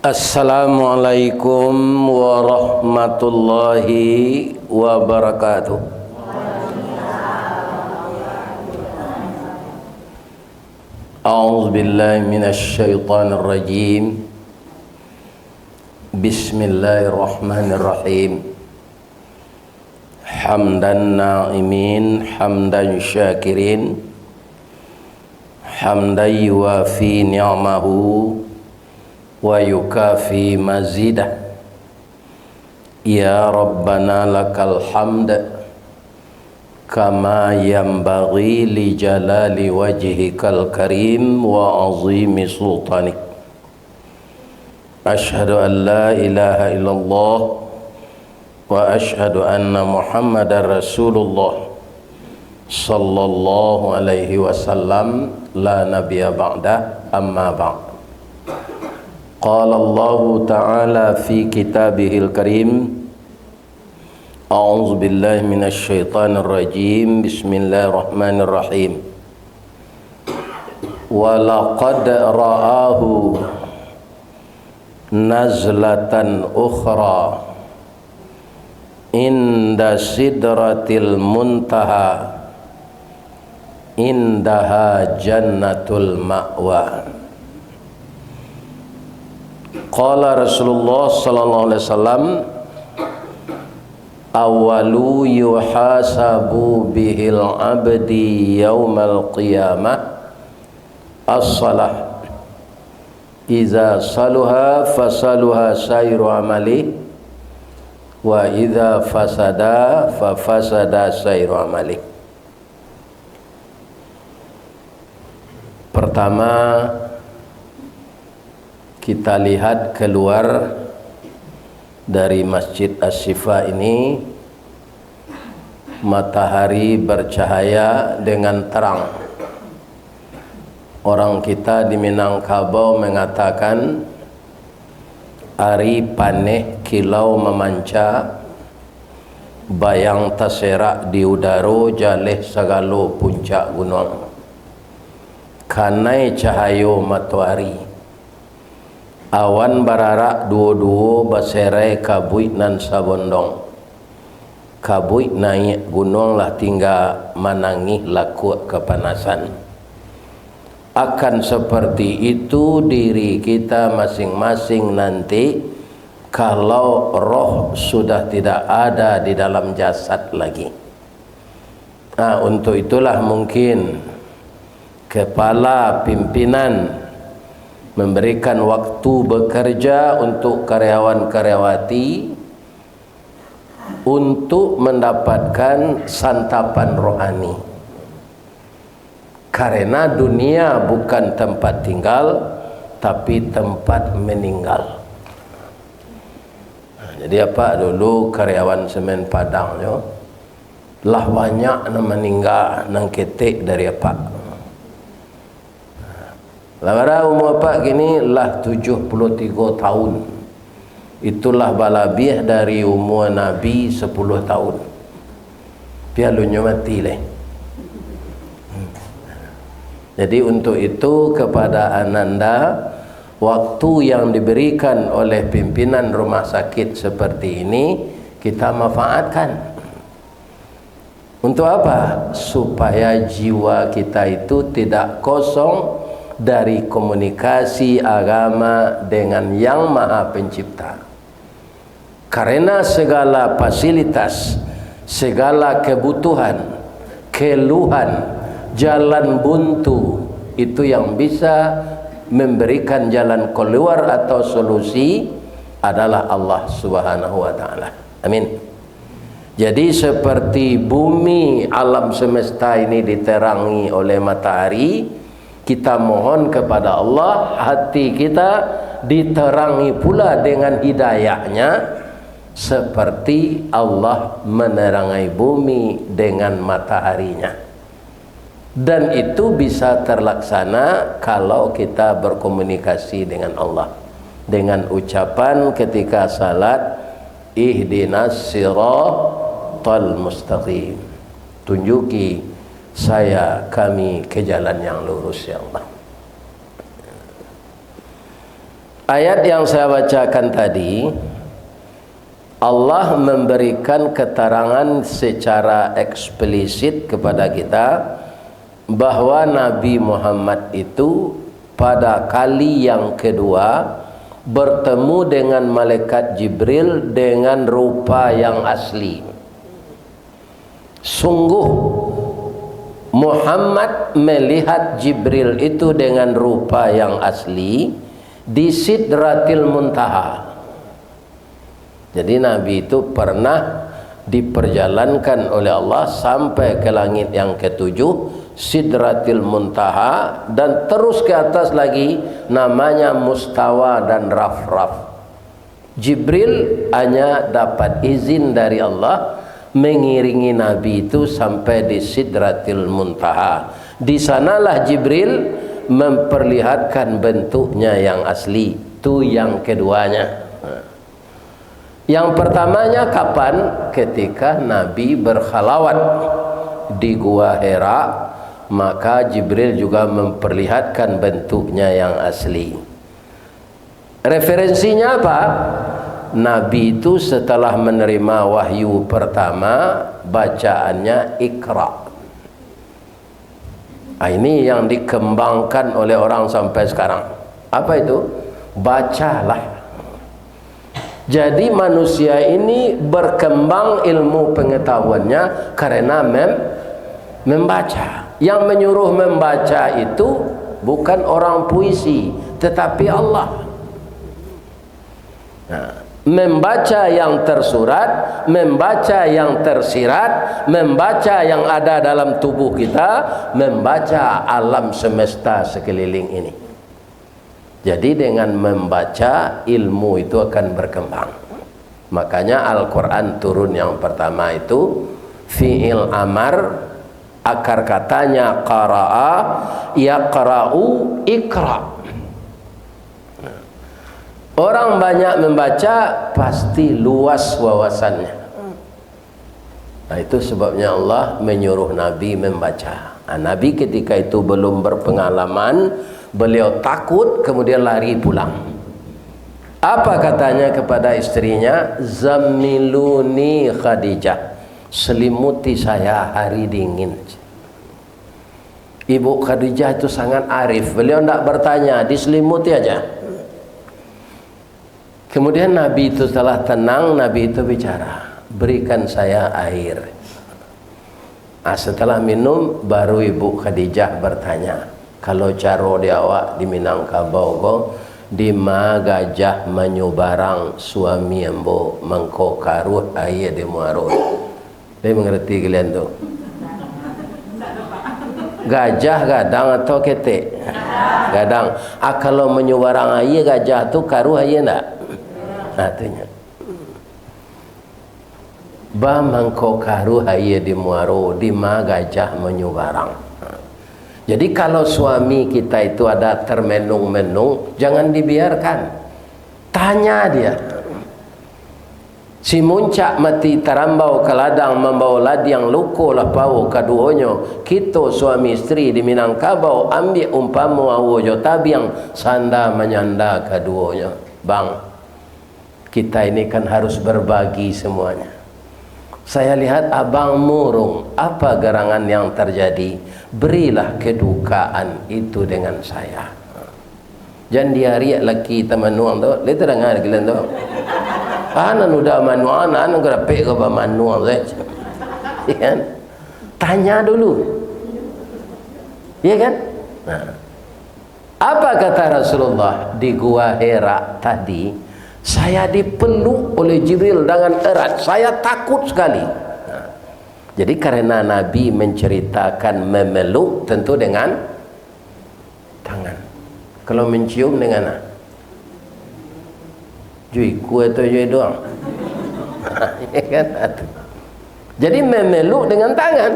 Assalamualaikum warahmatullahi wabarakatuh. A'udzu billahi minasy syaithanir rajim. Bismillahirrahmanirrahim. Hamdan na'imin, hamdan syakirin, hamdan yuwafi ni'amahu wa yukafi mazidah. Ya Rabbana lakal hamd kama yanbaghi li jalali wajhikal karim wa azimi sultanik. Ashhadu an la ilaha illallah wa ashhadu anna Muhammadar Rasulullah sallallahu alaihi wasallam la nabiyya ba'da, amma ba'd. Qala Allah Ta'ala fi kitabihil karim. A'udzu billahi minasy syaithanir rajim. Bismillahirrahmanirrahim. Wa laqad ra'ahu nazlatan ukhra inda sidratil muntaha indaha jannatul ma'wa. Qala Rasulullah sallallahu alaihi wasallam, awalu yuhasabu bihil abdi yaumal qiyamah as-salah, iza saluha fasaluha sairu amali, wa iza fasada fafasada sairu amali. Pertama, kita lihat keluar dari Masjid Asy-Syifa ini, matahari bercahaya dengan terang. Orang kita di Minangkabau mengatakan ari paneh kilau memanca, bayang taserak di udaro jaleh sagalo puncak gunung. Kanai cahayo matahari, awan bararak duo-duo baserai kabuik nan sabondong. Kabuik naik gunung lah tinggal manangih laku kepanasan. Akan seperti itu diri kita masing-masing nanti kalau roh sudah tidak ada di dalam jasad lagi. Nah, untuk itulah mungkin kepala pimpinan memberikan waktu bekerja untuk karyawan-karyawati untuk mendapatkan santapan rohani. Karena dunia bukan tempat tinggal, tapi tempat meninggal. Jadi apa dulu karyawan semen Padang yo, lah banyak yang meninggal nang ketek dari apa. Lara umur apa kini lah 73 tahun. Itulah balabiah dari umur Nabi 10 tahun. Pialunya mati leh. Jadi untuk itu kepada ananda, waktu yang diberikan oleh pimpinan rumah sakit seperti ini kita manfaatkan. Untuk apa? Supaya jiwa kita itu tidak kosong dari komunikasi agama dengan Yang Maha Pencipta. Karena segala fasilitas, segala kebutuhan, keluhan, jalan buntu itu yang bisa memberikan jalan keluar atau solusi adalah Allah Subhanahu wa Ta'ala. Amin. Jadi seperti bumi alam semesta ini diterangi oleh matahari, kita mohon kepada Allah hati kita diterangi pula dengan hidayahnya, seperti Allah menerangi bumi dengan mataharinya. Dan itu bisa terlaksana kalau kita berkomunikasi dengan Allah dengan ucapan ketika salat, ihdinas siratal mustaqim, tunjuki saya kami ke jalan yang lurus ya Allah. Ayat yang saya bacakan tadi, Allah memberikan keterangan secara eksplisit kepada kita bahwa Nabi Muhammad itu pada kali yang kedua bertemu dengan malaikat Jibril dengan rupa yang asli. Sungguh Muhammad melihat Jibril itu dengan rupa yang asli di Sidratil Muntaha. Jadi Nabi itu pernah diperjalankan oleh Allah sampai ke langit yang ketujuh, Sidratil Muntaha, dan terus ke atas lagi namanya Mustawa dan Raf-Raf. Jibril hanya dapat izin dari Allah mengiringi Nabi itu sampai di Sidratil Muntaha. Di sanalah Jibril memperlihatkan bentuknya yang asli. Itu yang keduanya. Yang pertamanya kapan? Ketika Nabi berkhalawat di Gua Hira, maka Jibril juga memperlihatkan bentuknya yang asli. Referensinya apa? Nabi itu setelah menerima wahyu pertama, bacaannya Iqra. Ini yang dikembangkan oleh orang sampai sekarang. Apa itu? Bacalah. Jadi manusia ini berkembang ilmu pengetahuannya karena membaca. Yang menyuruh membaca itu bukan orang puisi, tetapi Allah. Nah, membaca yang tersurat, membaca yang tersirat, membaca yang ada dalam tubuh kita, membaca alam semesta sekeliling ini. Jadi dengan membaca, ilmu itu akan berkembang. Makanya Al-Quran turun yang pertama itu fi'il amar, akar katanya qara'a, yaqra'u, ikra. Orang banyak membaca pasti luas wawasannya. Nah, itu sebabnya Allah menyuruh Nabi membaca. Nabi ketika itu belum berpengalaman, beliau takut kemudian lari pulang. Apa katanya kepada istrinya? Zammiluni Khadijah, selimuti saya hari dingin. Ibu Khadijah itu sangat arif, beliau tidak bertanya, diselimuti aja. Kemudian Nabi itu setelah tenang, Nabi itu bicara, berikan saya air. Setelah minum, baru Ibu Khadijah bertanya, kalau caro di awak di Minangkabau ko, di ma gajah menyubarang suami embo mengko karut air di muarut. Dia mengerti kalian tu? Gajah gadang atau ketek? Gadang. Kalau menyubarang air gajah tu karu air enggak? Artinya ba mangko karu haye di muaro di ma gajah menyubarang. Jadi kalau suami kita itu ada termenung-menung, jangan dibiarkan, tanya dia. Si muncak mati tarambau ke ladang membawa ladiang luko lah pau kaduhonyo, kita suami istri di Minangkabau ambil umpamu awojo tabiang sanda menyanda kaduhonyo. Bang, kita ini kan harus berbagi semuanya. Saya lihat abang murung, apa gerangan yang terjadi? Berilah kedukaan itu dengan saya. Jangan diari laki tamanuang tu, lihat dengar kalian tu. Anan udah manuang, anan gerapek ke manuang tu. Ya kan? Tanya dulu. Ya kan? Nah. Apa kata Rasulullah di Gua Hira tadi? Saya dipeluk oleh Jibril dengan erat, saya takut sekali. Nah, jadi karena Nabi menceritakan memeluk tentu dengan tangan. Kalau mencium dengan apa? Jui kue atau jui doang. Ya kan? Jadi memeluk dengan tangan.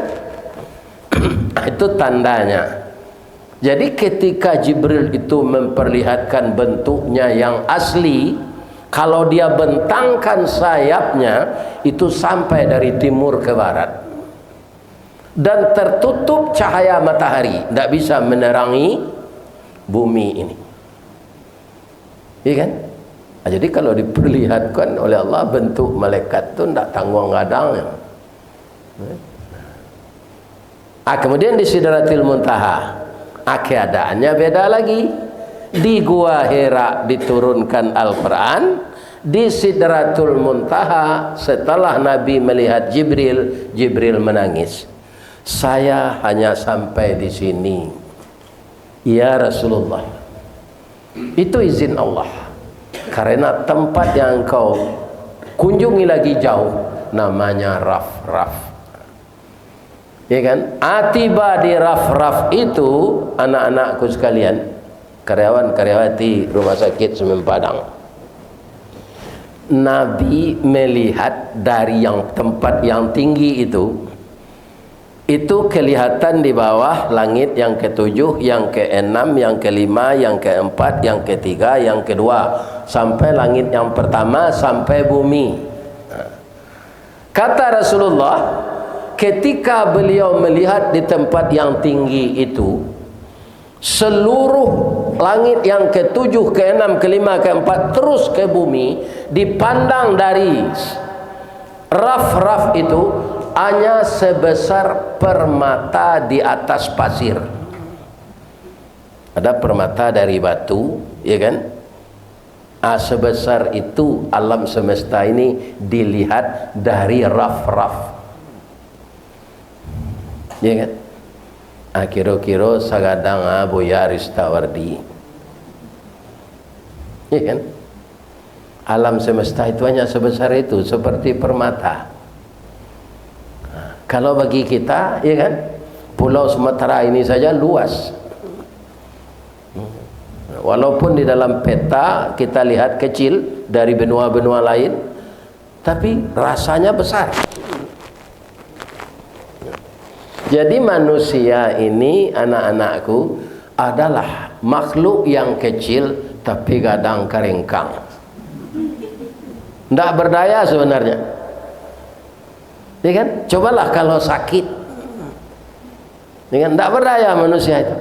Itu tandanya. Jadi ketika Jibril itu memperlihatkan bentuknya yang asli, kalau dia bentangkan sayapnya itu sampai dari timur ke barat dan tertutup cahaya matahari, tidak bisa menerangi bumi ini. Iya kan? Nah, jadi kalau diperlihatkan oleh Allah bentuk malaikat itu tidak tanggung gadang. Kemudian di Sidratil Muntaha keadaannya beda lagi. Di Gua Hira diturunkan Al-Quran. Di Sidratul Muntaha setelah Nabi melihat Jibril, Jibril menangis. Saya hanya sampai di sini ya Rasulullah. Itu izin Allah, karena tempat yang engkau kunjungi lagi jauh, namanya Raf-Raf, ya kan? Tiba di Raf-Raf itu, anak-anakku sekalian, karyawan-karyawati Rumah Sakit Semen Padang, Nabi melihat dari tempat yang tinggi itu kelihatan di bawah langit yang ketujuh, yang keenam, yang kelima, yang keempat, yang ketiga, yang kedua, sampai langit yang pertama, sampai bumi. Kata Rasulullah, ketika beliau melihat di tempat yang tinggi itu, seluruh langit yang ketujuh, keenam, kelima, keempat, terus ke bumi, dipandang dari Raf-Raf itu hanya sebesar permata di atas pasir. Ada permata dari batu, ya kan? Sebesar itu alam semesta ini dilihat dari Raf-Raf, ya kan? Kira-kira sagadang Buya Ristawardi, ya kan? Alam semesta itu hanya sebesar itu, seperti permata. Kalau bagi kita, ya kan, Pulau Sumatera ini saja luas. Walaupun di dalam peta kita lihat kecil dari benua-benua lain, tapi rasanya besar. Jadi manusia ini, anak-anakku, adalah makhluk yang kecil tapi kadang keringkang. Tidak berdaya sebenarnya. Ya kan? Cobalah kalau sakit, ya kan? Tidak berdaya manusia itu.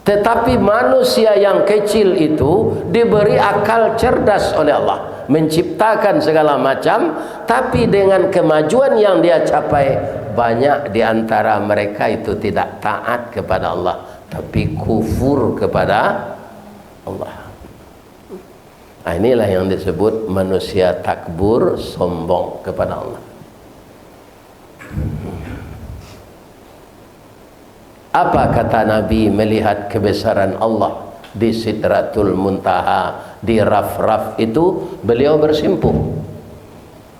Tetapi manusia yang kecil itu diberi akal cerdas oleh Allah, menciptakan segala macam, tapi dengan kemajuan yang dia capai, banyak di antara mereka itu tidak taat kepada Allah, tapi kufur kepada Allah. Inilah yang disebut manusia takbur, sombong kepada Allah. Apa kata Nabi melihat kebesaran Allah di Sidratul Muntaha, di Raf-Raf itu? Beliau bersimpuh.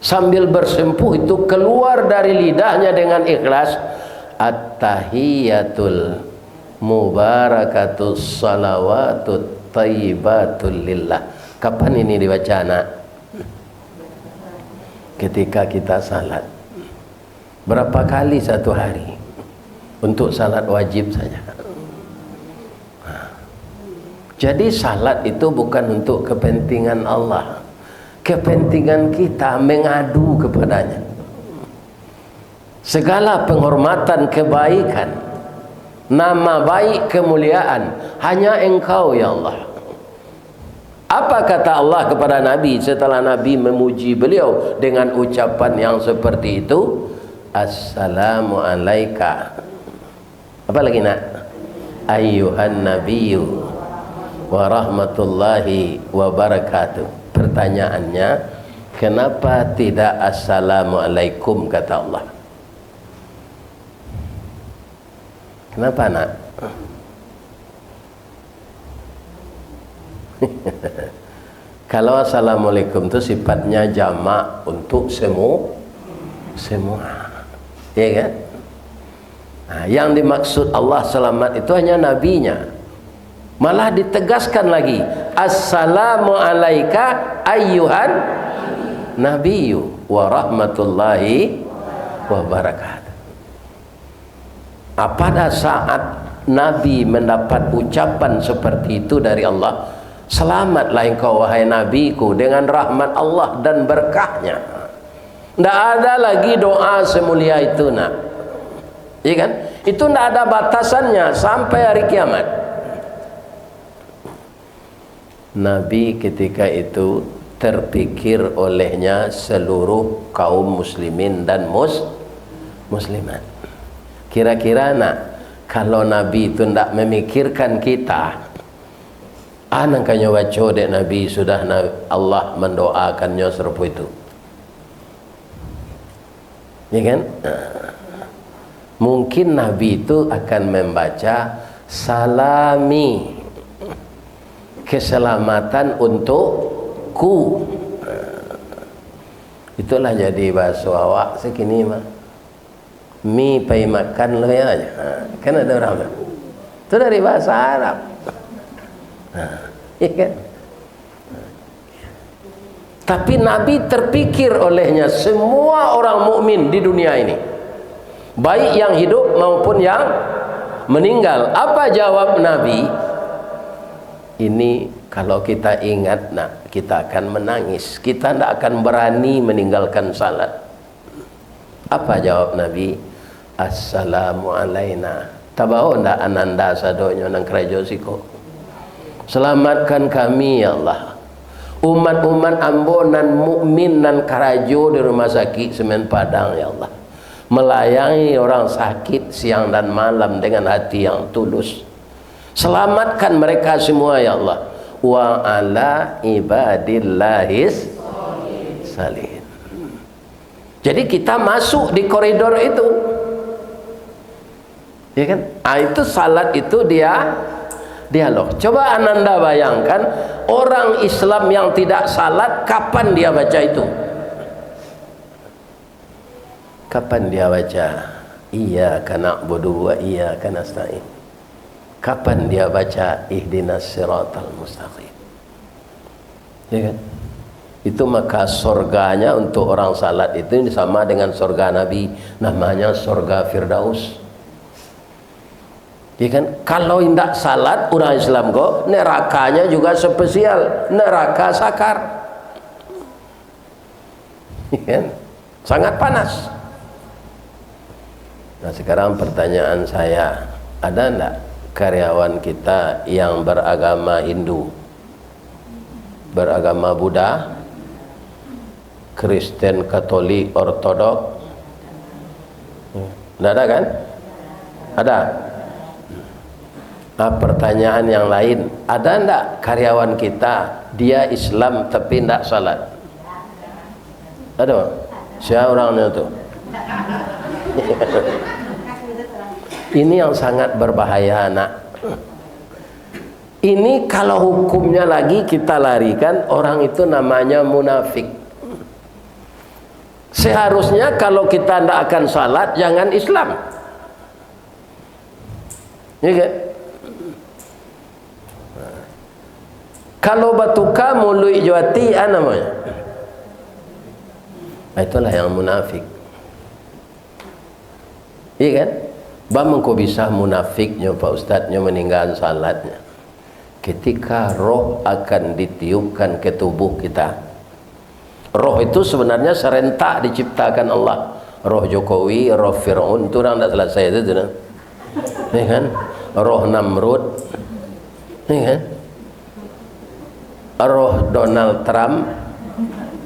Sambil bersimpuh itu keluar dari lidahnya dengan ikhlas, At-tahiyatul mubarakatus salawatut tayyibatul lillah. Kapan ini dibaca, anak? Ketika kita salat. Berapa kali satu hari? Untuk salat wajib saja. Jadi salat itu bukan untuk kepentingan Allah, kepentingan kita mengadu kepadanya. Segala penghormatan, kebaikan, nama baik, kemuliaan hanya Engkau ya Allah. Apa kata Allah kepada Nabi setelah Nabi memuji beliau dengan ucapan yang seperti itu? Assalamu alaika. Apa lagi, nak? Ayyuhan nabiyyu wa rahmatullahi wa barakatuh. Pertanyaannya, kenapa tidak assalamualaikum kata Allah? Kenapa, nak? Kalau assalamualaikum itu sifatnya jamak untuk semua, ya kan? Nah, yang dimaksud Allah selamat itu hanya nabinya. Malah ditegaskan lagi, assalamu alaika ayyuhan nabiyyu wa rahmatullahi wa barakatuh. Pada saat Nabi mendapat ucapan seperti itu dari Allah, selamatlah engkau wahai nabiku dengan rahmat Allah dan berkahnya. Tidak ada lagi doa semulia itu, nak. Ya kan? Itu tidak ada batasannya sampai hari kiamat. Nabi ketika itu terpikir olehnya seluruh kaum muslimin dan muslimat. Kira-kira kalau Nabi itu tidak memikirkan kita, anangkanya baca dek Nabi sudah Allah mendoakannya serupa itu, ya kan? Mungkin Nabi itu akan membaca salami, keselamatan untukku. Itulah jadi bahasa awak sekini mah. Mi pai makan lo ya aja. Kan ada orang itu dari bahasa Arab. Ya kan? Tapi Nabi terpikir olehnya semua orang mukmin di dunia ini, baik yang hidup maupun yang meninggal. Apa jawab Nabi? Ini kalau kita ingat, kita akan menangis. Kita tidak akan berani meninggalkan salat. Apa jawab Nabi? Assalamu alaina. Tabaho ndak ananda sadonyo nang kerajo siko. Selamatkan kami ya Allah. Umat-umat ambonan mukmin nan karajo di rumah sakit Semen Padang ya Allah. Melayani orang sakit siang dan malam dengan hati yang tulus. Selamatkan mereka semua ya Allah. Wa ala ibadillahis salihin. Jadi kita masuk di koridor itu, ya kan? Itu salat itu dialog. Coba Ananda bayangkan orang Islam yang tidak salat, kapan dia baca itu? Kapan dia baca iyyaka na'budu wa iyyaka nasta'in? Kapan dia baca ihdinas siratal mustaqim? Ya kan? Itu maka surganya untuk orang salat itu sama dengan surga Nabi, namanya surga Firdaus. Ya kan? Kalau tidak salat orang Islam kok nerakanya juga spesial, neraka sakar. Ya kan? Sangat panas. Nah, sekarang pertanyaan saya, ada enggak karyawan kita yang beragama Hindu, beragama Buddha, Kristen, Katolik, Ortodok? Tidak ada kan? Ada. Nah, pertanyaan yang lain, ada enggak karyawan kita dia Islam tapi tidak salat? Ada. Siapa orangnya itu? Ini yang sangat berbahaya, nak. Ini kalau hukumnya lagi kita larikan, orang itu namanya munafik. Seharusnya kalau kita tidak akan salat, jangan Islam. Ya kan? Kalau batuka mului jawati namanya. Itulah yang munafik. Iya kan? Bagaimana kok bisa munafiknya Pak Ustadznya meninggalkan salatnya? Ketika roh akan ditiupkan ke tubuh kita. Roh itu sebenarnya serentak diciptakan Allah. Roh Jokowi, roh Fir'aun, itu orang tidak selesai itu. Ya kan? Roh Namrud. Ya kan? Roh Donald Trump,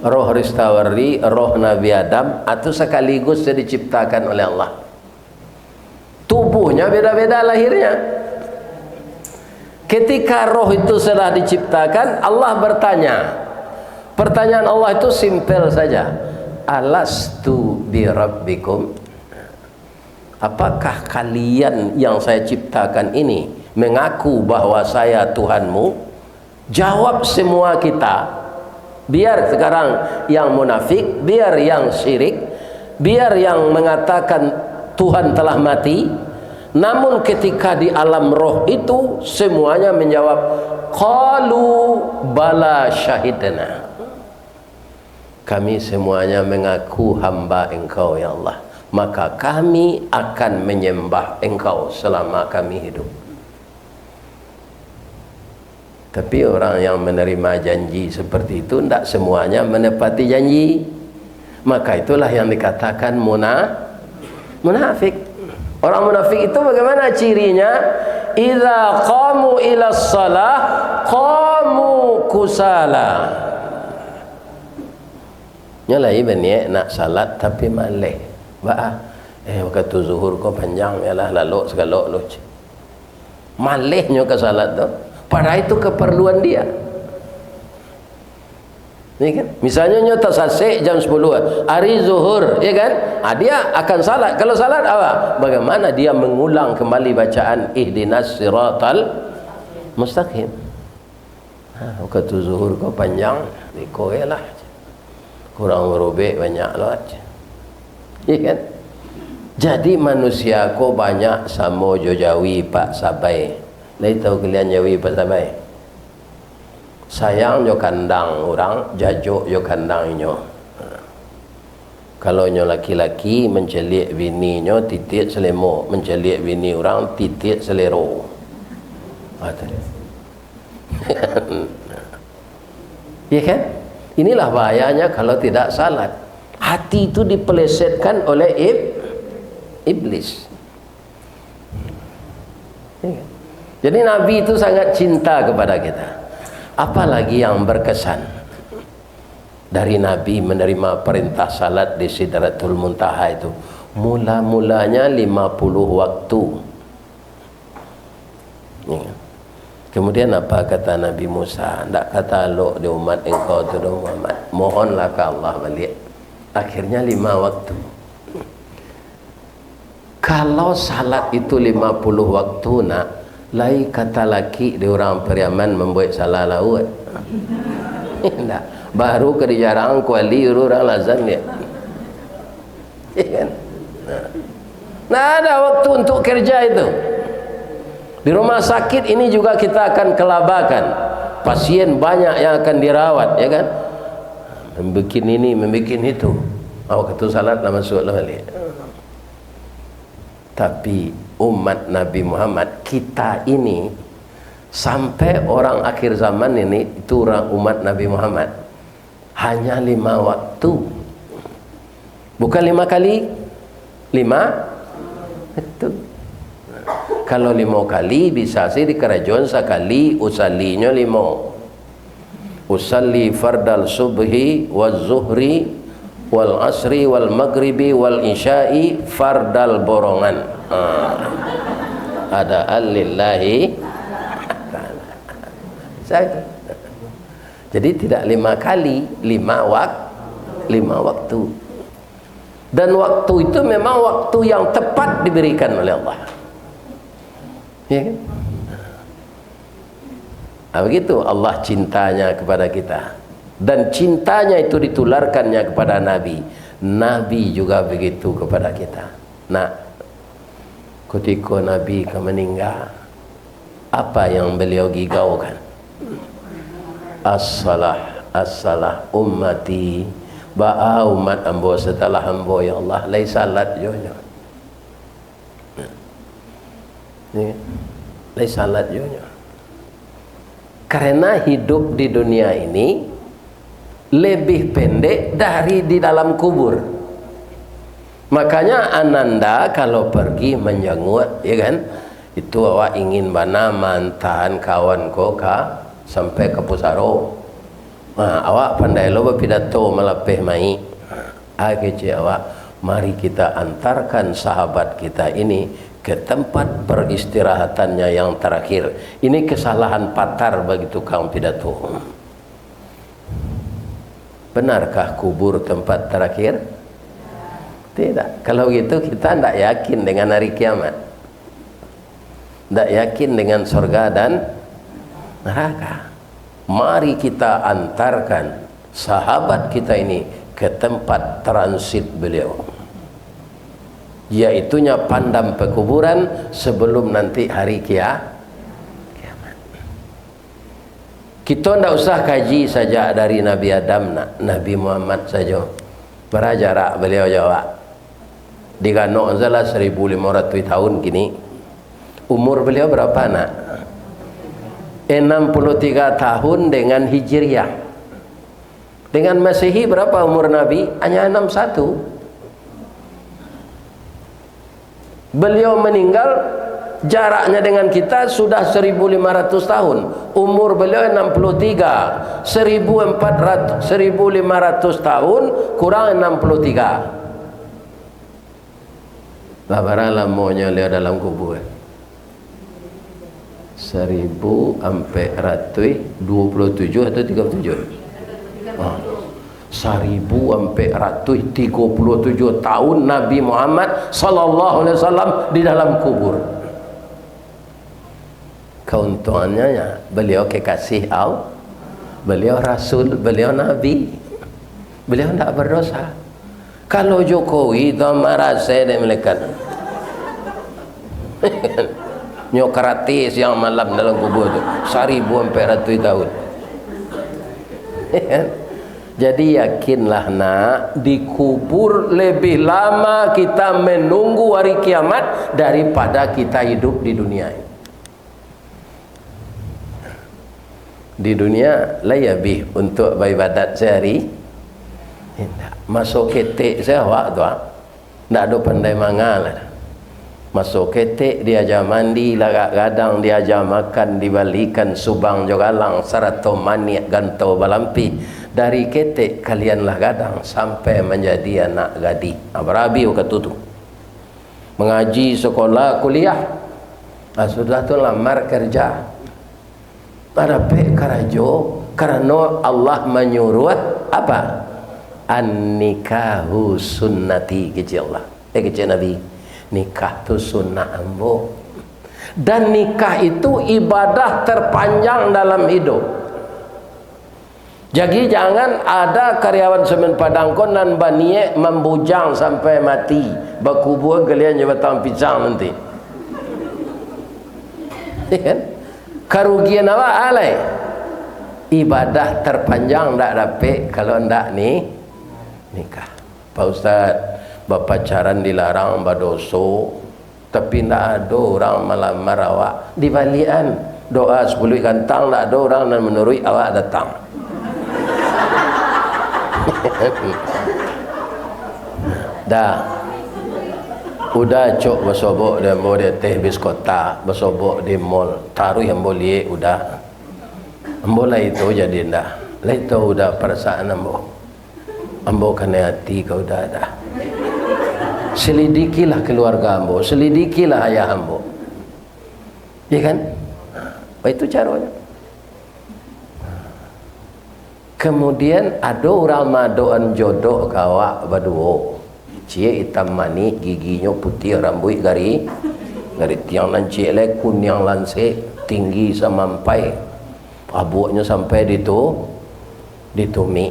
roh Ristawari, roh Nabi Adam, itu sekaligus diciptakan oleh Allah. Tubuhnya beda-beda lahirnya. Ketika roh itu sudah diciptakan, Allah bertanya. Pertanyaan Allah itu simpel saja. Alastu bi rabbikum? Apakah kalian yang saya ciptakan ini mengaku bahwa saya Tuhanmu? Jawab semua kita. Biar sekarang yang munafik, biar yang syirik, biar yang mengatakan Tuhan telah mati, namun ketika di alam roh itu semuanya menjawab qalu bala syahidna. Kami semuanya mengaku hamba Engkau ya Allah, maka kami akan menyembah Engkau selama kami hidup. Tapi orang yang menerima janji seperti itu tidak semuanya menepati janji. Maka itulah yang dikatakan munafik. Orang munafik itu bagaimana cirinya? Idza qamu ila shalah qamu kusala. Nyala ibni nak salat tapi malih. Waktu zuhur kau panjang yalah lalu segala lu. Malihnya ke salat tu. Padahal itu keperluan dia. Ni kan? Misalnya nyo tersasik jam 10 hari zuhur, ya kan? Dia akan salat. Kalau salat apa? Bagaimana dia mengulang kembali bacaan ihdinas siratal mustaqim. Waktu zuhur kau panjang, dikoelah. Kurang berubah banyak lah. Ya kan? Jadi manusia ko banyak sama jo jawi pak sabai. Lai tahu kalian jawi pak sabai? Sayang jo kandang orang, jajuk jo kandang inyo. Kalau nyo laki-laki mencelik bini nyo titik selemo, mencelik bini orang titik selero. Ya kan? Inilah bahayanya kalau tidak salat. Hati itu dipelesetkan oleh iblis. Jadi Nabi itu sangat cinta kepada kita. Apalagi yang berkesan dari Nabi menerima perintah salat di Sidratul Muntaha itu. Mula-mulanya 50 waktu. Kemudian apa kata Nabi Musa? Tak kata lo di umat engkau tu Muhammad, mohonlah ke Allah balik. Akhirnya 5 waktu. Kalau salat itu 50 waktu nak, lai kata laki di orang Periaman membuat salah laut. Tak. Baru ke jarang kuali orang lazan dia. Kan? Nah, ada waktu untuk kerja itu. Di rumah sakit ini juga kita akan kelabakan. Pasien banyak yang akan dirawat, ya kan? Membikin ini, membikin itu. Waktu salat lah masuklah balik. Tapi umat Nabi Muhammad, kita ini sampai orang akhir zaman ini, itu orang umat Nabi Muhammad, hanya 5 waktu. Bukan 5 kali, 5 itu. Kalau 5 kali bisa sih di kerajaan sekali usalinya 5. Usalli fardal subhi wal zuhri wal asri wal maghribi wal isya'i fardal borongan. Ada alillahi. Jadi tidak 5 kali, 5 waktu. Dan waktu itu memang waktu yang tepat diberikan oleh Allah. Ya kan? Begitu Allah cintanya kepada kita. Dan cintanya itu ditularkannya kepada Nabi. Nabi juga begitu kepada kita. Nah, ketika Nabi meninggal, apa yang beliau gigaukan? As-salah ummati, ba'a umat ambo setelah ambo ya Allah, lai salat jonya. Lai salat jonya. Karena hidup di dunia ini lebih pendek dari di dalam kubur. Makanya Ananda kalau pergi menjenguk, ya kan, itu awak ingin bana mantan kawan koka sampai ke Pusaro. Awak pandai lo berpidato melapeh mai. Kece awak, mari kita antarkan sahabat kita ini ke tempat peristirahatannya yang terakhir. Ini kesalahan fatal bagi tukang pidato. Benarkah kubur tempat terakhir? Tidak. Kalau gitu kita tidak yakin dengan hari kiamat, tidak yakin dengan surga dan neraka. Mari kita antarkan sahabat kita ini ke tempat transit beliau, yaitunya pandang pekuburan sebelum nanti hari kiamat. Kita tidak usah kaji saja dari Nabi Adam, Nabi Muhammad saja. Berapa jarak beliau jawab? Diganok salah 1500 tahun kini. Umur beliau berapa nak? 63 tahun dengan Hijriah. Dengan Masehi berapa umur Nabi? Hanya 61. Beliau meninggal jaraknya dengan kita sudah 1500 tahun. Umur beliau 63. 1400 1500 tahun kurang 63. Berapa lamanya beliau dalam kubur? 1427 atau 37? 1437 tahun Nabi Muhammad sallallahu alaihi wasallam di dalam kubur. Keuntungannya ya, beliau kekasih Allah, beliau rasul, beliau nabi, beliau tidak berdosa. Kalau Jokowi itu merasa dan melekat Nyokratis yang malam dalam kubur itu 1400 tahun. Jadi yakinlah nak, dikubur lebih lama kita menunggu hari kiamat daripada kita hidup di dunia ini. Di dunia layabih untuk beribadat sehari, masuk ketik saya awak tu, tak ada pandai mangal. Masuk ketik diajar mandi, lagak gadang diajar makan, dibalikan subang jogalang sarato maniak gantau balampi. Dari ketik kalianlah gadang sampai menjadi anak gadi. Berabi kata tu. Mengaji sekolah kuliah. Sudah tu lamar kerja. Ada pek karajo karena Allah menyuruh apa? An-nikahu sunnati kecil Allah. Kecil Nabi. Nikah tu sunnah ambo. Dan nikah itu ibadah terpanjang dalam hidup. Jadi jangan ada karyawan semen Padangkon dan baniek membujang sampai mati. Berkubur kalian je batang pisang nanti. Kan? Kerugian apa alai? Ibadah terpanjang tak dapat kalau ndak ni nikah. Pak Ustaz, berpacaran dilarang berdosa, tapi ndak ada orang melamar awak di balian. Doa 10 kantang tak ada orang dan menurut awak datang. Dah udah cok bersobok dan boleh teh bis kota, bersobok di mall, taruh yang boleh udah ambo itu jadi dah lah itu udah perasaan ambo kena hati kau udah dah. Selidikilah keluarga ambo, selidikilah ayah ambo, ya kan? Itu caranya. Kemudian ada orang madoan jodoh kawak berdua, cie hitam manis, giginya putih, rambut gari tiang lancik le kuning lansik, tinggi sampai abuknya sampai di tumi.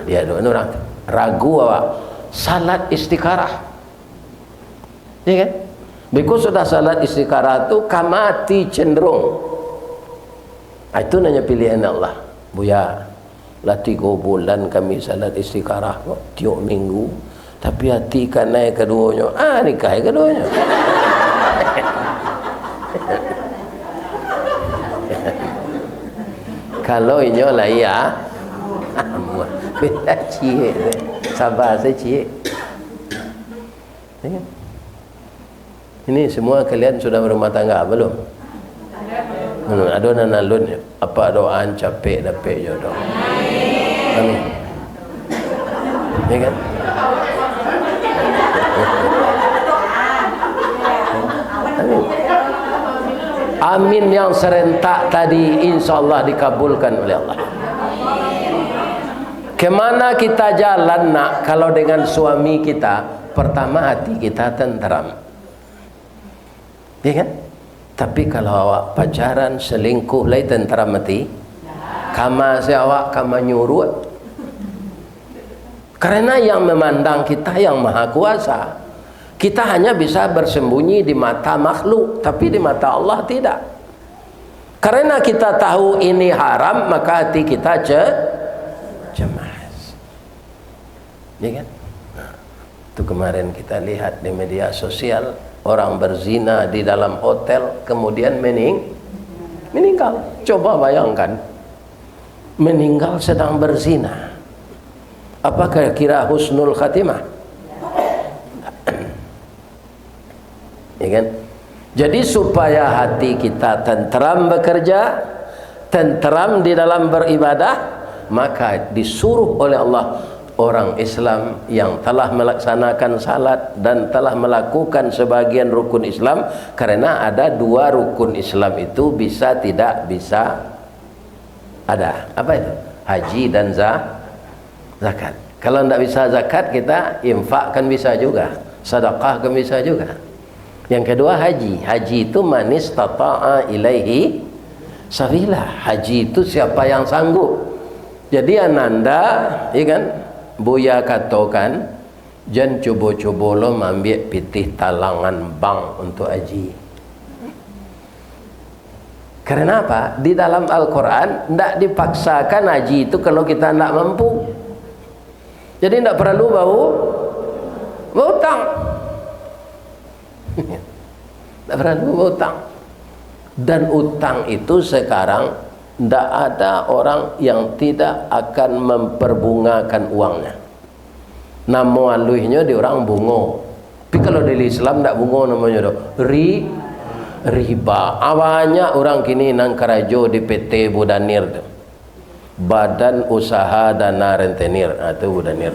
Dia ada orang ragu awak salat istikharah, ya kan? Because sudah salat istikharah tu kamati cenderung. Itu nanya pilihan Allah. Buya lah 3 bulan kami salat istikharah tiap minggu, tapi hati kan naik keduanya, nikah keduanya. Kalau ini lah ya bila cie sabar saya cie. Ini semua kalian sudah berumah tangga belum? Ada nanalun apa doaan capek dapat jodoh. Amin. Ya kan? Amin. Amin yang serentak tadi insya-Allah dikabulkan oleh Allah. Kemana kita jalan nak kalau dengan suami kita? Pertama hati kita tenteram, ya kan? Tapi kalau awak pacaran selingkuh lai tenteram mati. Kama si awak kama nyuruh. Karena yang memandang kita yang maha kuasa. Kita hanya bisa bersembunyi di mata makhluk, tapi di mata Allah tidak. Karena kita tahu ini haram, maka hati kita cemas. Ya kan? Nah, itu kemarin kita lihat di media sosial, orang berzina di dalam hotel, kemudian meninggal. Coba bayangkan, meninggal sedang berzina. Apakah kira husnul khatimah? Ya kan? Jadi supaya hati kita tenteram bekerja, tenteram di dalam beribadah, maka disuruh oleh Allah orang Islam yang telah melaksanakan salat dan telah melakukan sebagian rukun Islam, karena ada 2 rukun Islam itu bisa tidak bisa ada. Apa itu? Haji dan zakat. Kalau tidak bisa zakat, kita infak kan bisa juga, sedekah kan bisa juga. Yang kedua haji. Haji itu manis tata'a ilaihi sabila. Haji itu siapa yang sanggup. Jadi ananda, ya kan, Buya katakan, jangan coba-coba lo ambil pitih talangan bank untuk haji. Karena apa? Di dalam Al-Quran tidak dipaksakan haji itu kalau kita tidak mampu. Jadi tidak perlu bau utang. Tidak perlu utang. Dan utang itu sekarang tidak ada orang yang tidak akan memperbungakan uangnya. Nama aluhnya di orang bungo. Tapi kalau di Islam tidak bungo namanya riba. Awalnya orang kini nang karajo di PT Budanir, Badan Usaha Dana Rentenir atau Budanir.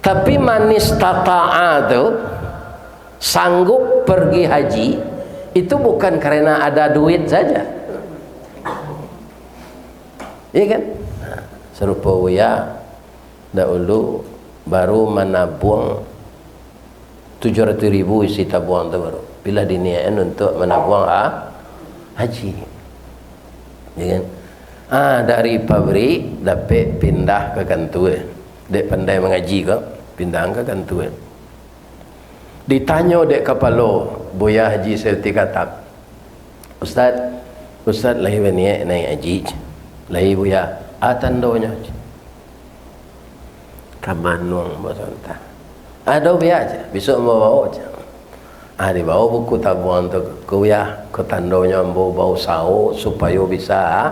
Tapi manis tata'a itu sanggup pergi haji itu bukan karena ada duit saja, iya kan? Serupa Buya dahulu baru menabung 700.000 isi tabungan itu baru bila diniain untuk menabung haji, iya kan? Dari pabrik dapat pindah ke kantor, dek pandai mengaji kok pindah ke kantor. Ditanya dek kepala Buya Haji Serti Katab, Ustaz lahir niat naik haji, lahir Buya tandonya kamanung basanta ada Buya aja besok mau bawa aja dibawa buku tabungan tu ke Buya ke tandonya mau bawa sao supaya bisa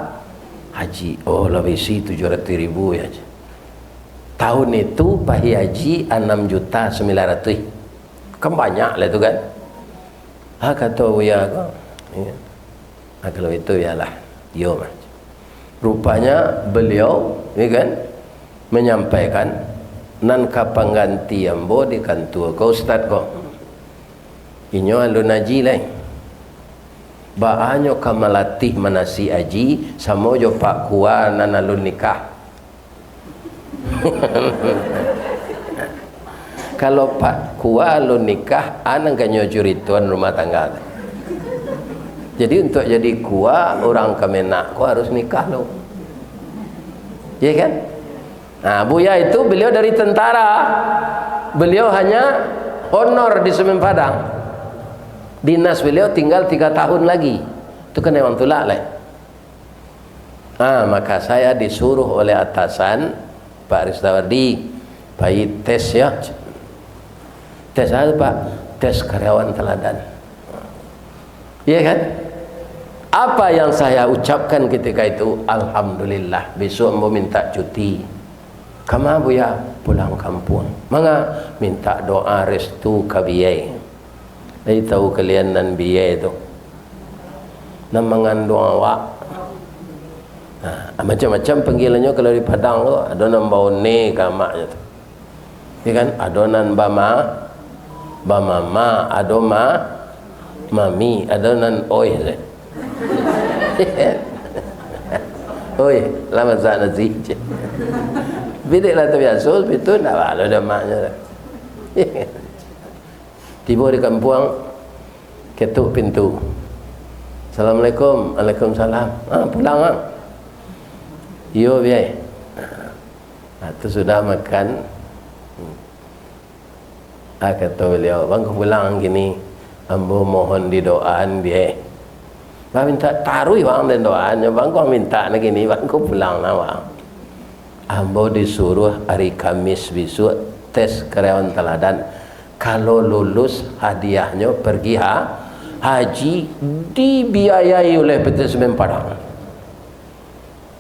haji. Lebih si 700.000 ya aja. Tahun itu pahi haji 6.900.000. Kan banyak lah itu kan. Kata Buya kok, ya. Kalau itu yalah, yo mas. Rupanya beliau, ya kan, menyampaikan nan kapangganti ambo di kantor kau Ustaz kok. Inyo alun haji lain. Baanyo kamalatih manasi haji sama jo pak kuah nan alun nikah. Kalau pak kuah lo nikah anang kanyo curituan rumah tangga. Jadi untuk jadi kuah orang kemenak ko harus nikah lo, ya kan? Buya itu beliau dari tentara, beliau hanya honor di Semen Padang, dinas beliau tinggal 3 tahun lagi, itu kan memang tulak lah. Maka saya disuruh oleh atasan Pak Ristawardi, bayi tes ya. Tes apa? Tes karyawan teladan. Iya kan? Apa yang saya ucapkan ketika itu? Alhamdulillah, besok mau minta cuti. Kama Buya pulang kampung. Manga minta doa restu ke biaya. Dari tahu kalian dan biaya itu. Namangan doa wak. Macam-macam panggilannya kalau di Padang tu. Adonan bau ne kamaknya tu. Iya kan? Adonan bamama, adoma mami, adonan oi. Oi, lama sana sih. Bidik lah terbiasa, itu tak malu dah maknya. Tiba di kampung, ketuk pintu. Assalamualaikum, Waalaikumsalam. Pulang Yo biaya. Itu sudah makan. Kata beliau, bang kau pulang gini, ambo mohon didoaan biaya. Bang minta taruh bang dan doanya, bang kau minta nak gini, bang kau pulang lah bang. Ambo disuruh hari Kamis besok tes karyawan teladan. Kalau lulus hadiahnya pergi haji dibiayai oleh PT Semen Padang.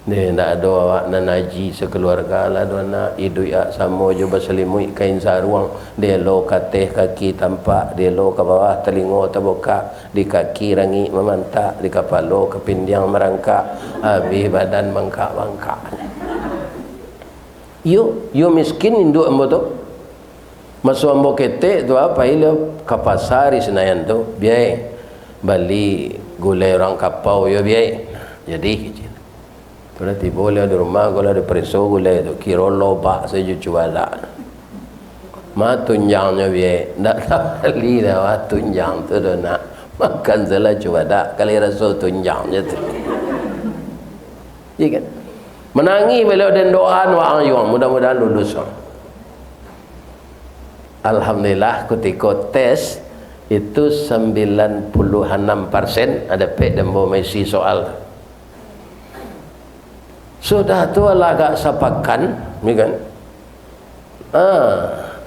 Dia tak ada awak nan haji sekeluarga lah dua nak hidup ya sama je berselimut kain sarung dia lo kateh kaki tampak dia lo ke bawah telinga terbuka di kaki rangi memantak di kepala kepindiang merangkak habis badan bangkak-bangkak. You miskin induk ambo tu masuk ambo ketek tu apa ilo ke pasar di Senayan tu biai beli gulai orang kapau yo biai jadi kalau tiba boleh di rumah, kalau ada periso boleh tu kira lobak saja jual lah. Ma tunjangnya biar, tak beli dah ma tunjang tu dah nak makan salah cuba dah kali rasa tunjangnya tu. Iya kan? Menangi beliau dan doa wang yuang mudah-mudahan lulus. Alhamdulillah ketika tes itu 96% ada pek dan bawa mesi soal. Sudah tu lah agak sapakan, ni kan?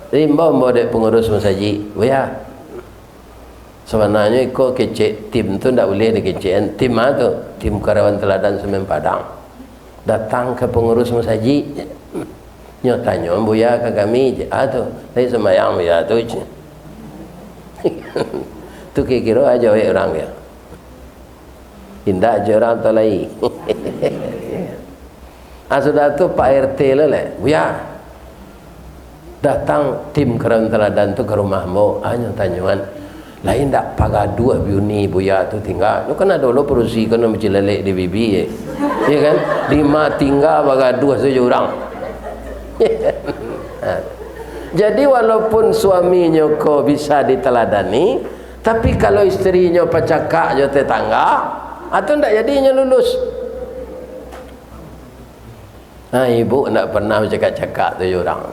Rimba dek pengurus masjid, ya. Sebenarnya ikut kecek tim tu tak boleh dikecek. Tim tu, tim karyawan teladan Semen Padang. Datang ke pengurus masjid, nyo tanya buya ke kami, tu, saya semayang buya tu. Tu kira aja orang dia. Indah je orang tu lain. Sudah tu Pak RT lah buya datang tim kerana teladan tu ke rumahmu hanya tanyaan lain tak pagadu biuni buya tu tinggal tu kan ada lo perusi kena mencelelek di bibi ya kan 5 tinggal pagadu saja orang. Jadi walaupun suaminya kau bisa diteladani tapi kalau isterinya pacakak je tetangga atau tak jadinya lulus. Ibu tak pernah bercakap-cakap tu orang.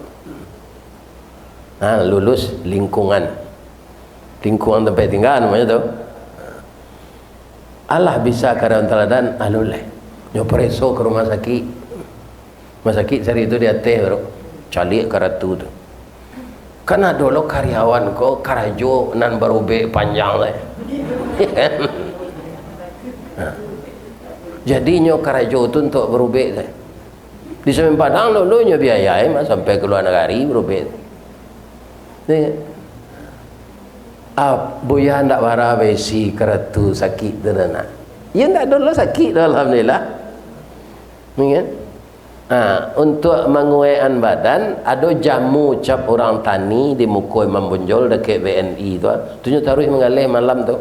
Lulus lingkungan tempat tinggal namanya tu. Allah bisa karyawan teladan alulai. Nyo preso ke rumah sakit. Rumah sakit cari itu dia teh baru calik karatu tu. Kan ada lo karyawan ko karajo nan barube panjang lah. Jadi nyo karajo tu untuk berube tu. Di Semen Padang lo nya biaya sampai ke luar negara berubah. Ni buya ndak wara besi keratu sakit derana. Ya ndak ada lo sakit alhamdulillah. Ni kan? Untuk menguaikan badan ada jamu cap orang tani di Mukoi Mambunjol dekat BNI tu. Tunjuk taruh mengalih malam tu.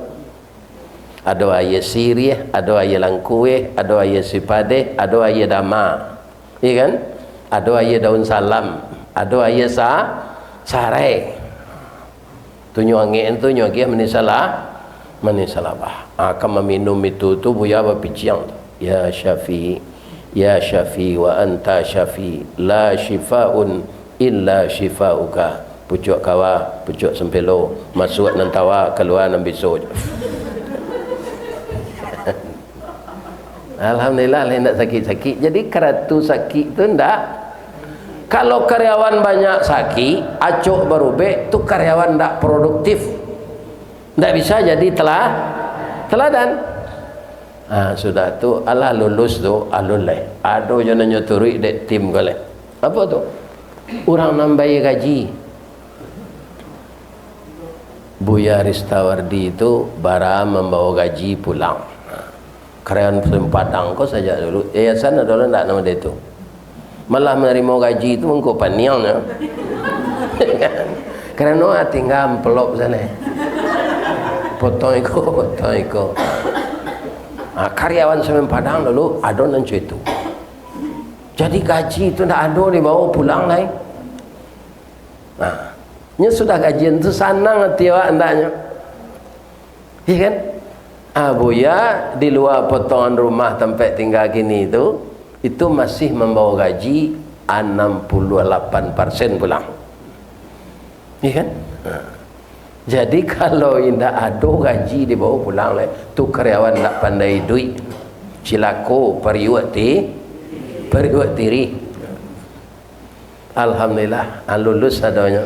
Ada ayat sirih, ada ayat langkuih, ada ayat sipade, ada ayat dama. Iya kan? Ada ayat daun salam, ada ayat sarai. Tunjuk angin tu nyuagia menisalah, akan meminum itu tu buya berpiciang. Ya Syafi, ya Syafi wa anta Syafi, la shifaun illa shifauka. Pucuk kawa, pucuk sempelo, masuk nan tawa, keluar nan besok. Alhamdulillah lain tak sakit-sakit. Jadi keratu sakit tu ndak. Kalau karyawan banyak sakit, acuk berubah, tu karyawan ndak produktif. Ndak bisa jadi teladan. Sudah tu Allah lulus tu alulai. Ado jangan nyoturi dek tim kale. Apa tu? Orang nambahi gaji. Buya Ristawardi itu bara membawa gaji pulang. Karyawan Semen Padang kau saja dulu. Yayasan adalah tak nama dia tu. Malah menerima gaji itu mengko paniangnya. Kerana tinggal amplop sana. Potong iko. Karyawan Semen Padang dulu ada nancu itu. Jadi gaji itu tak ada dibawa pulang lain. Nya sudah gajian tu sanang hati awak andaknya. Iya kan? Buya di luar potongan rumah tempat tinggal kini itu masih membawa gaji 68% pulang. Iya kan? Jadi kalau tidak ada gaji dibawa pulang lah, tu karyawan tak pandai duit, cilako periwat diri. Alhamdulillah, lulus adanya.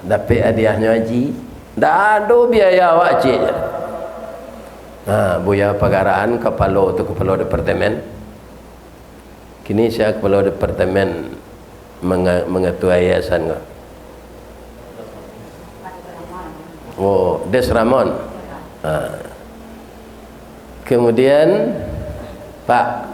Dapat hadiahnya haji. Tak ada biaya awak cik. Buya Pagaraan kepala departemen. Kini saya kepala departemen mengetua yayasan. Des Ramon. Kemudian Pak,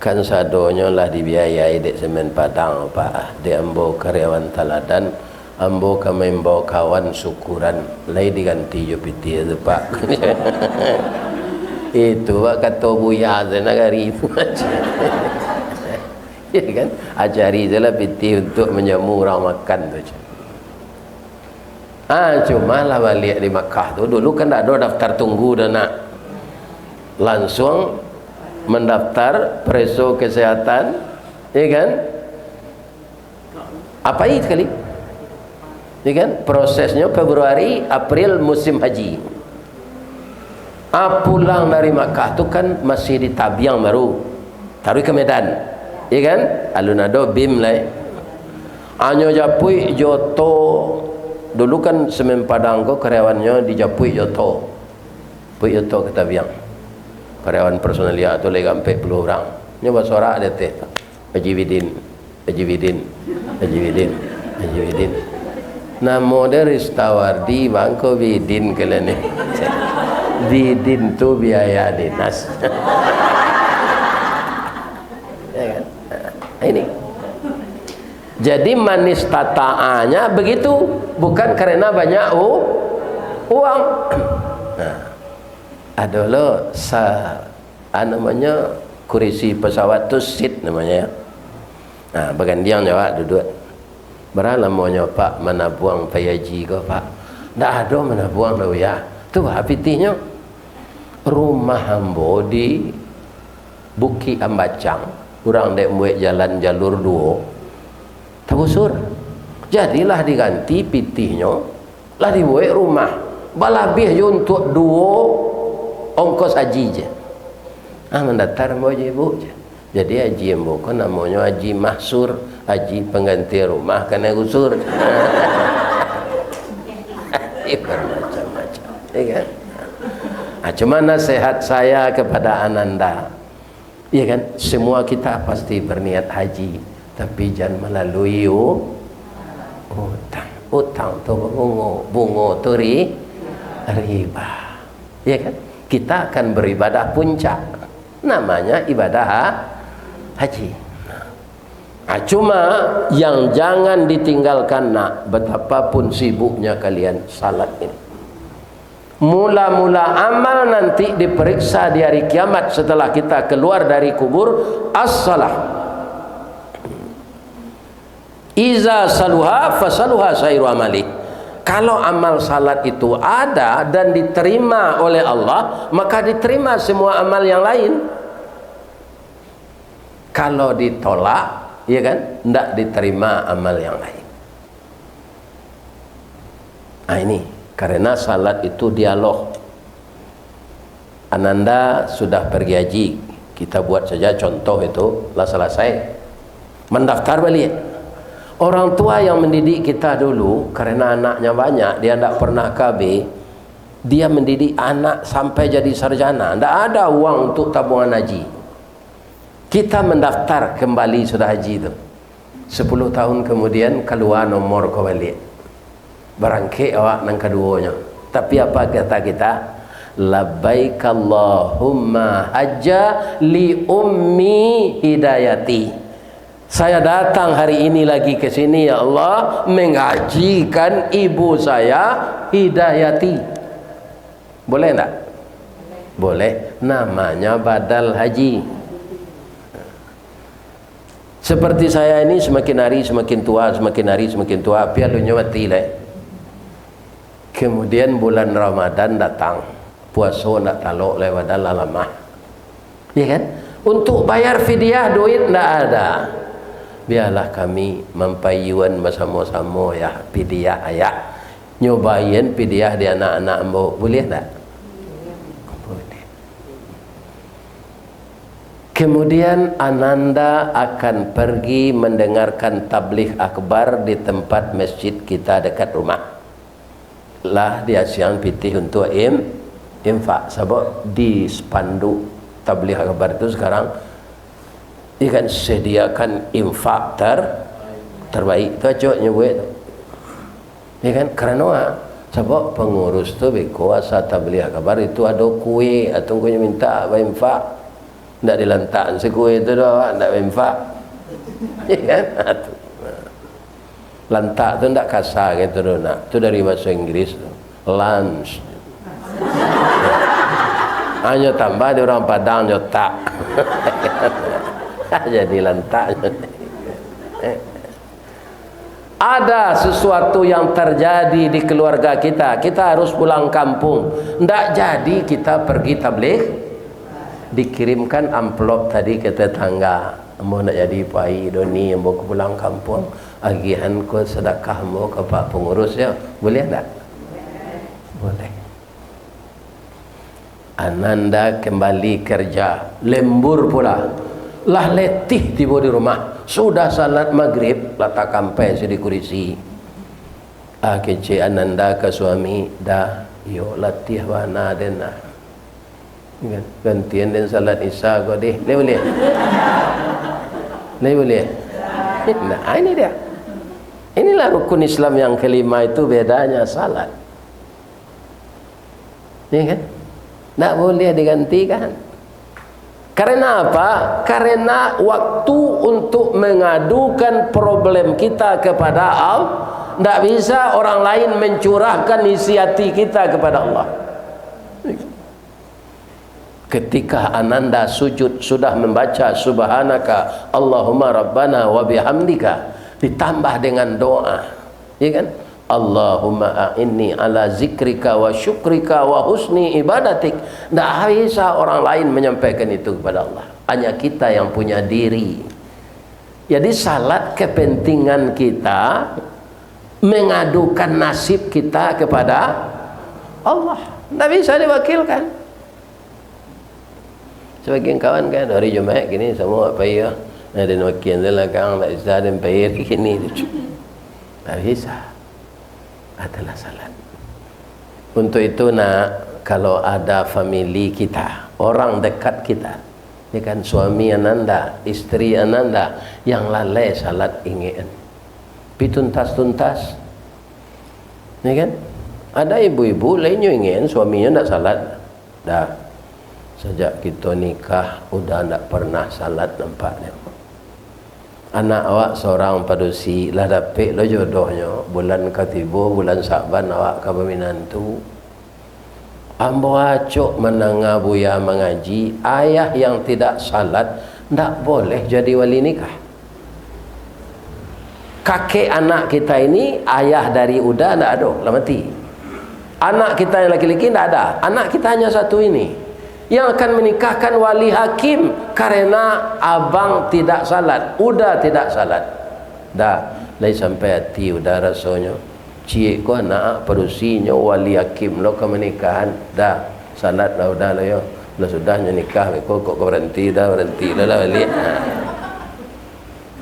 kan sadonya lah dibiayai dek semen Padang Pak, dek ambo karyawan teladan, ambo kami membawa kawan syukuran lagi diganti Jupiter itu Pak. Itu Pak kata Buya senagari itu aja. Ya kan, ajari je lah piti untuk menjamu orang makan tu. Cuma lah balik di Makkah tu dulu kan tak ada daftar tunggu dah nak, langsung mendaftar periksa kesehatan, ya kan? Apa ini sekali? Ya kan? Prosesnya Februari, April musim haji. Pulang dari Makkah tu kan masih di Tabiang baru, taruh ke Medan, ya kan? Alunado bim lah. Anyo Japui Joto dulu kan semen Padang ko karyawannya di Japui Joto, Pui Joto ke Tabiang. Karyawan personalia tu lagi 40 orang. Nyoba sorak dia teh. Haji Widin. Namo dia Ristawardi Bangko Widin kelene. Widin tu biaya dinas. Ya kan? Ini. Jadi manis tataannya begitu, bukan karena banyak uang. Ada lo namanya kursi pesawat tu seat namanya. Bergantian jawab duduk. Berapa lamanya Pak mana buang payaji ko Pak? Dah ada mana buang dah ya. Tu habitnya rumah hambo di Buki Ambacang. Orang dek muat jalan jalur 2 tergusur. Jadilah diganti pitihnya lah dibuat rumah. Balabih untuk 2 ongkos haji je. Mendatar mau je ibu je. Jadi haji ibu kan namanya haji mahsur, haji pengganti rumah kena gusur. Macam-macam, ya kan? Cuma nasihat saya kepada Ananda, ya kan? Semua kita pasti berniat haji, tapi jangan melalui utang tu bungo tu riba, ya kan? Kita akan beribadah puncak, namanya ibadah haji. Cuma yang jangan ditinggalkan nak, betapapun sibuknya kalian salat ini. Mula-mula amal nanti diperiksa di hari kiamat setelah kita keluar dari kubur. As-salah iza saluha fasaluha sairu amali. Kalau amal salat itu ada dan diterima oleh Allah, maka diterima semua amal yang lain. Kalau ditolak, ya kan, tidak diterima amal yang lain. Ini karena salat itu dialog. Ananda sudah pergi haji, kita buat saja contoh itu, lah selesai mendaftar balik. Orang tua yang mendidik kita dulu, karena anaknya banyak, dia tidak pernah KB, dia mendidik anak sampai jadi sarjana, tidak ada uang untuk tabungan haji. Kita mendaftar kembali sudah haji itu, 10 tahun kemudian keluar nomor kau balik, berangkit awak nang keduanya. Tapi apa kata kita? Labbaik Allahumma hajja li ummi hidayati. Saya datang hari ini lagi ke sini ya Allah mengajikan ibu saya Hidayati. Boleh tak? Boleh. Namanya badal haji. Seperti saya ini semakin hari semakin tua, semakin hari semakin tua, pialunya mati lah. Kemudian bulan Ramadan datang, puasa nak talok lewat dalam lama, ya kan? Untuk bayar fidyah duit tidak ada. Biarlah kami mempayuan bersama-sama ya fidyah ayah. Nyobain fidyah di anak-anak mbok, boleh tak? Boleh. Kemudian Ananda akan pergi mendengarkan tabligh akbar di tempat masjid kita dekat rumah. Lah dia siang pitih untuk infak. Sebab di spanduk tabligh akbar itu sekarang ikan sediakan infak terbaik. Itu acok nyebut tu. Ya kan, kerana sebab pengurus tu berkuasa tabligh akbar itu ada kuih atau kuih minta infak. Ndak dilantak sekuih itu dah, ndak infak. Ya kan? Lantak tu ndak kasar gitu dah nak. Tu dari bahasa Inggris tu. Lunch. Hanya tambah di orang Padang nyotak. Jadi lantak. Ada sesuatu yang terjadi di keluarga kita, kita harus pulang kampung. Ndak jadi kita pergi tabligh, dikirimkan amplop tadi ke tetangga, mau nak jadi pai doni mau pulang kampung, agihan ko sedekah mau ke pak pengurus ya, boleh tak? Boleh. Ananda kembali kerja, lembur pula, lah letih tiba di rumah, sudah salat maghrib, letak kampai di kursi. Kece Ananda ke suami, dah, yo latih wana dena. Gantian dan salat isya kau deh, boleh? Boleh? Nah, ini dia. Inilah rukun Islam yang kelima, itu bedanya salat. Ini kan? Tak boleh digantikan. Karena apa? Karena waktu untuk mengadukan problem kita kepada Allah, tidak bisa orang lain mencurahkan isi hati kita kepada Allah. Ketika Ananda sujud sudah membaca subhanaka Allahumma rabbana wa bihamdika, ditambah dengan doa, ya kan? Allahumma a'inni ala zikrika wa syukrika wa husni ibadatik. Tak bisa orang lain menyampaikan itu kepada Allah, hanya kita yang punya diri. Jadi salat kepentingan kita, mengadukan nasib kita kepada Allah, tak bisa diwakilkan. Sebagian kawan kan hari Jumaat gini semua apa ya, ada wakil dalam kang tak bisa dan bayar gini, tak bisa. Adalah salat. Untuk itu nak, kalau ada family kita, orang dekat kita, ya kan, suami Ananda, istri Ananda yang lalai salat ingin pituntas-tuntas, ya kan? Ada ibu-ibu lainnya ingin suaminya tidak salat, dah sejak kita nikah udah tidak pernah salat nampaknya. Anak awak seorang padusi lah dapik lo jodohnya bulan ketiba bulan Saban awak ke peminantu. Ambo acok menengah buya mengaji, ayah yang tidak salat tak boleh jadi wali nikah. Kakek anak kita ini ayah dari udah tak ada, lah mati. Anak kita yang laki-laki tak ada, anak kita hanya satu ini yang akan menikahkan wali hakim karena abang tidak salat, udah tidak salat. Dah, lai sampai hati udah rasanya. Cik ko anak perusinya wali hakim lo ke menikahan, dah salat dah udah lo yo. Lah sudahnya nikah kok berhenti dah wali.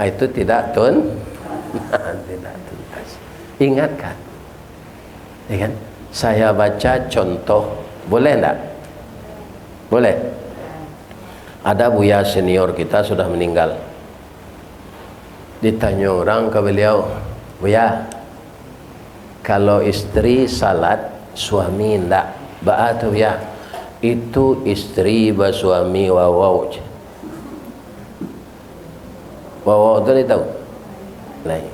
Itu tidak tidak tuntas. Ingatkan. Ya kan? Saya baca contoh, boleh enggak? Boleh. Ada buya senior kita sudah meninggal. Ditanya orang ke beliau, buya, kalau istri salat suami enggak, ba'atu ya, itu istri bersuami wawau. Wawau itu dia tahu? Lain.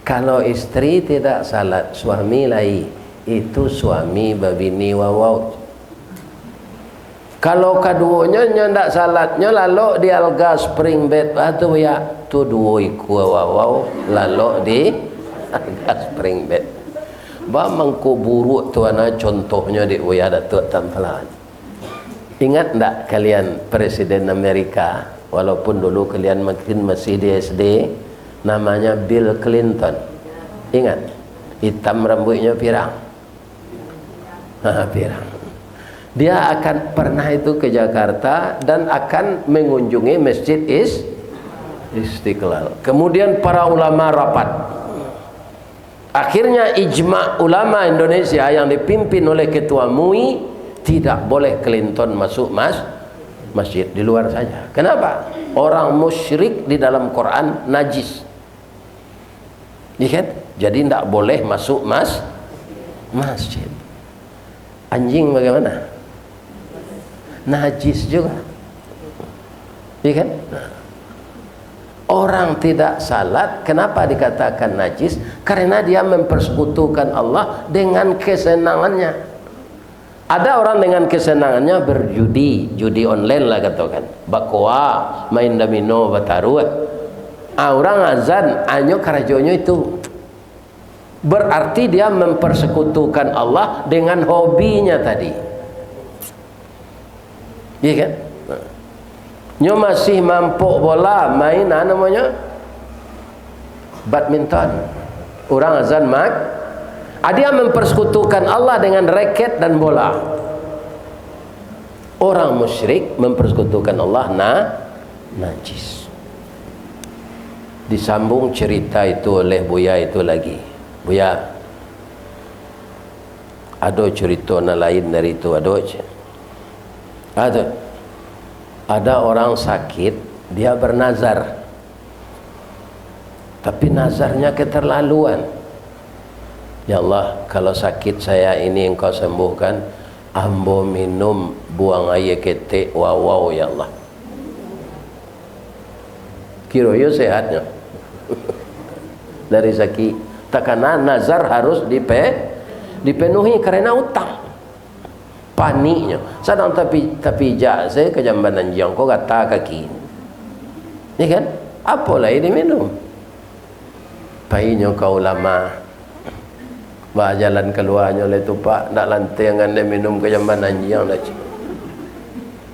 Kalau istri tidak salat suami lain, itu suami berbini wawau. Kalau keduanya ndak salatnya lalu di alga spring bed atau ya tu dua iku wow lalu di alga spring bed. Ba mangko buruk tu ana contohnya di uya Datuk Tampilan. Ingat ndak kalian Presiden Amerika, walaupun dulu kalian mungkin masih di SD, namanya Bill Clinton. Ingat? Hitam rambutnya pirang. Pirang. Dia akan pernah itu ke Jakarta dan akan mengunjungi Masjid Istiqlal. Kemudian para ulama rapat. Akhirnya ijma ulama Indonesia yang dipimpin oleh Ketua MUI tidak boleh Clinton masuk masjid, di luar saja. Kenapa? Orang musyrik di dalam Quran najis. Kan? Jadi tidak boleh masuk masjid. Anjing bagaimana? Najis juga. Kan? Orang tidak salat, kenapa dikatakan najis? Karena dia mempersekutukan Allah dengan kesenangannya. Ada orang dengan kesenangannya berjudi, judi online lah katakan, bakwa, main domino, bataruah. Orang azan, anyo karajonyo itu. Berarti dia mempersekutukan Allah dengan hobinya tadi. Iya kan? Nyo masih mampu bola, main namanya badminton. Orang azan dia mempersekutukan Allah dengan raket dan bola. Orang musyrik mempersekutukan Allah najis. Disambung cerita itu oleh Buya itu lagi. Buya, ada cerita lain dari itu, ada orang sakit, dia bernazar, tapi nazarnya keterlaluan. Ya Allah, kalau sakit saya ini engkau sembuhkan, ambo minum buang air kete wow ya Allah. Kiroyo sehatnya dari sakit. Takana nazar harus dipenuhi karena utang. Paniknya sedang tapi saya ke Jambanan Jiang kau kata kaki ini kan apalah ini minum painyo kau lama jalan keluarnya oleh tu pak nak lantai dengan dia minum ke Jambanan Jiang dah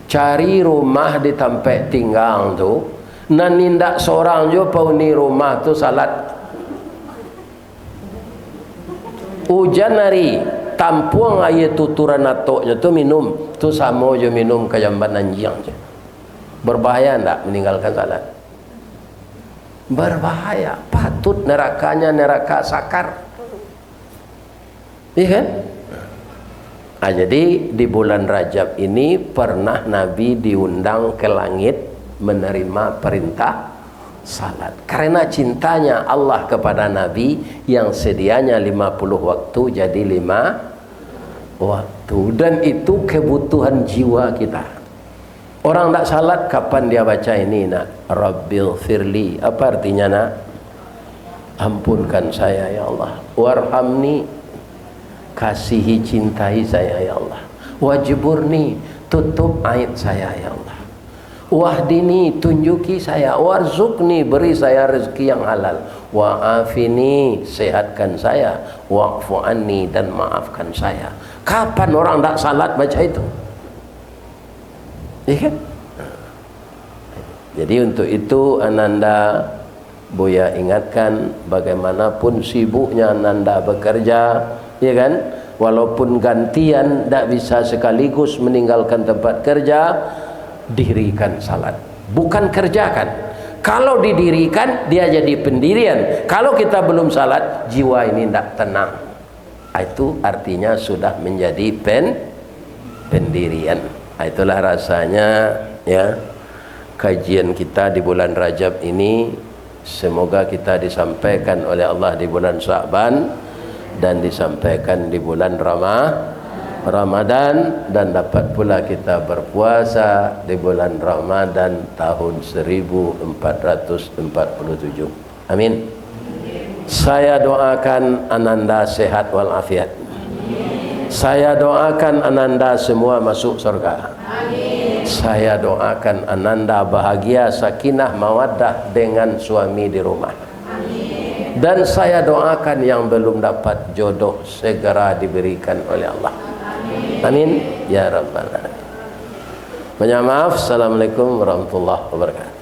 cari rumah di tempat tinggal tu nan nindak seorang jo pauni rumah tu salat hujan hari tampuang air tuturan atoknya tu minum tu sama je minum ke Jambanan Jiang je. Berbahaya tak meninggalkan salat? Berbahaya, patut nerakanya neraka sakar. Iya kan? Jadi di bulan Rajab ini pernah Nabi diundang ke langit menerima perintah salat. Karena cintanya Allah kepada Nabi yang sedianya 50 waktu jadi 5 waktu, dan itu kebutuhan jiwa kita. Orang tak salat kapan dia baca ini nak? Rabbil firli, apa artinya nak? Ampunkan saya ya Allah. Warhamni, kasihi cintai saya ya Allah. Wajburni, tutup aib saya ya Allah. Wahdini, tunjuki saya. Warzukni, beri saya rezeki yang halal. Wa'afini, sehatkan saya. Wa'fu anni, dan maafkan saya. Kapan orang tak salat baca itu? Iya kan? Jadi untuk itu Ananda Buya ingatkan, bagaimanapun sibuknya Ananda bekerja, ya kan? Walaupun gantian tak bisa sekaligus meninggalkan tempat kerja, dirikan salat, bukan kerjakan. Kalau didirikan dia jadi pendirian. Kalau kita belum salat, jiwa ini tidak tenang. Itu artinya sudah menjadi pendirian. Itulah rasanya ya kajian kita di bulan Rajab ini. Semoga kita disampaikan oleh Allah di bulan Sya'ban dan disampaikan di bulan Ramadan, dan dapat pula kita berpuasa di bulan Ramadan tahun 1447. Amin. Saya doakan Ananda sehat walafiat. Saya doakan Ananda semua masuk surga. Saya doakan Ananda bahagia, sakinah, mawaddah dengan suami di rumah. Dan saya doakan yang belum dapat jodoh segera diberikan oleh Allah. Amin ya rabbal alamin. Banyak maaf. Assalamualaikum warahmatullahi wabarakatuh.